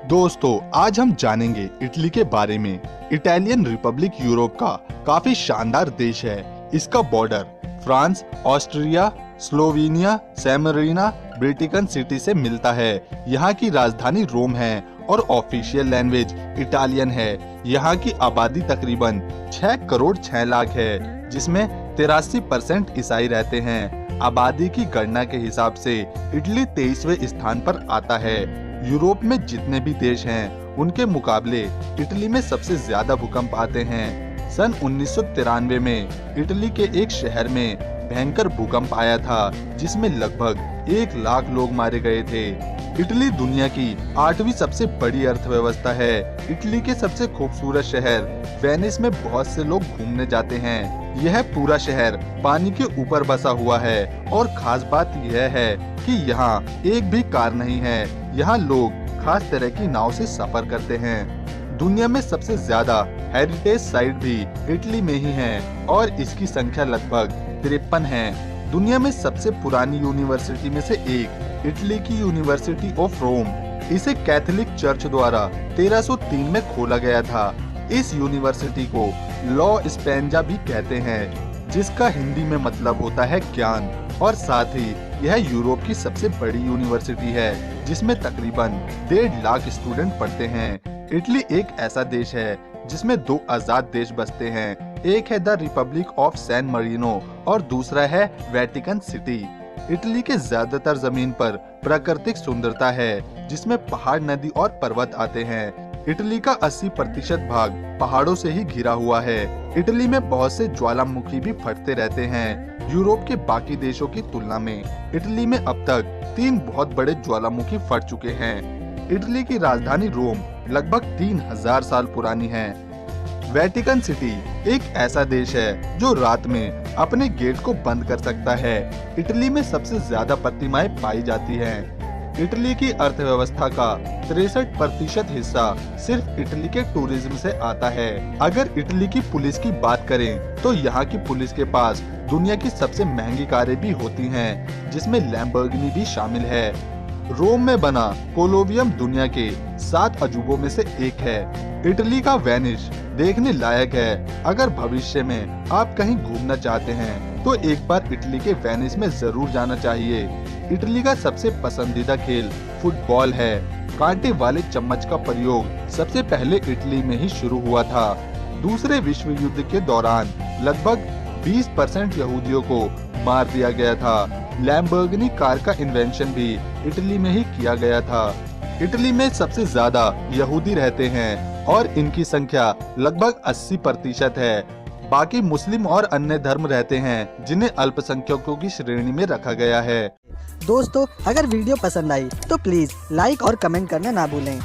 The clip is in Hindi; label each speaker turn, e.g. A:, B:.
A: दोस्तों, आज हम जानेंगे इटली के बारे में। इटालियन रिपब्लिक यूरोप का काफी शानदार देश है। इसका border France, Austria, Slovenia, San Marino, Vatican City से मिलता है। यहाँ की राजधानी रोम है और ऑफिशियल लैंग्वेज इटालियन है। यहाँ की आबादी तकरीबन 6 करोड़ 6 लाख है, जिसमें 83% ईसाई रहते हैं। आबादी की गणना के हिसाब से इटली 23वें स्थान पर आता है। यूरोप में जितने भी देश हैं, उनके मुकाबले इटली में सबसे ज्यादा भूकंप आते हैं। सन 1993 में इटली के एक शहर में भयंकर भूकंप आया था, जिसमें लगभग 1 लाख लोग मारे गए थे। इटली दुनिया की 8वीं सबसे बड़ी अर्थव्यवस्था है। इटली के सबसे खूबसूरत शहर वेनिस में बहुत से लोग घूमने जाते हैं। यह पूरा शहर पानी के ऊपर बसा हुआ है और खास बात यह है कि यहाँ एक भी कार नहीं है। यहाँ लोग खास तरह की नाव से सफर करते हैं। दुनिया में सबसे ज्यादा हेरिटेज साइट भी इटली में ही है और इसकी संख्या लगभग 53 है। दुनिया में सबसे पुरानी यूनिवर्सिटी में से एक इटली की यूनिवर्सिटी ऑफ रोम, इसे कैथोलिक चर्च द्वारा 1303 में खोला गया था। इस यूनिवर्सिटी को लॉ स्पेंजा भी कहते हैं, जिसका हिंदी में मतलब होता है ज्ञान, और साथ ही यह यूरोप की सबसे बड़ी यूनिवर्सिटी है, जिसमें तकरीबन 1.5 लाख स्टूडेंट पढ़ते हैं। इटली एक ऐसा देश है जिसमें 2 आजाद देश बसते हैं। एक है the Republic of San Marino और दूसरा है वेटिकन सिटी। इटली के ज्यादातर जमीन पर प्राकृतिक सुंदरता है, जिसमें पहाड़, नदी और पर्वत आते हैं। इटली का 80% भाग पहाड़ों से ही घिरा हुआ है। इटली में बहुत से ज्वालामुखी भी फटते रहते हैं। यूरोप के बाकी देशों की तुलना में इटली में अब तक 3 बहुत बड़े ज्वालामुखी फट चुके हैं। इटली की राजधानी रोम लगभग 3000 साल पुरानी है। वेटिकन सिटी एक ऐसा देश है जो रात में अपने गेट को बंद कर सकता है। इटली में सबसे ज्यादा प्रतिमाएं पाई जाती हैं। इटली की अर्थव्यवस्था का 63% हिस्सा सिर्फ इटली के टूरिज्म से आता है। अगर इटली की पुलिस की बात करें तो यहाँ की पुलिस के पास दुनिया की सबसे महंगी कारें भी होती हैं, जिसमें लैम्बोर्गिनी भी शामिल है। रोम में बना कोलोवियम दुनिया के 7 अजूबों में से एक है। इटली का वेनिस देखने लायक है। अगर भविष्य में आप कहीं घूमना चाहते हैं तो एक बार इटली के वेनिस में जरूर जाना चाहिए। इटली का सबसे पसंदीदा खेल फुटबॉल है। कांटे वाले चम्मच का प्रयोग सबसे पहले इटली में ही शुरू हुआ था। दूसरे विश्व युद्ध के दौरान लगभग 20% यहूदियों को मार दिया गया था। लैम्बोर्गिनी कार का इन्वेंशन भी इटली में ही किया गया था। इटली में सबसे ज्यादा यहूदी रहते हैं और इनकी संख्या लगभग 80% है। बाकी मुस्लिम और अन्य धर्म रहते हैं, जिन्हें अल्पसंख्यकों की श्रेणी में रखा गया है।
B: दोस्तों, अगर वीडियो पसंद आई तो प्लीज लाइक और कमेंट करना ना भूलें।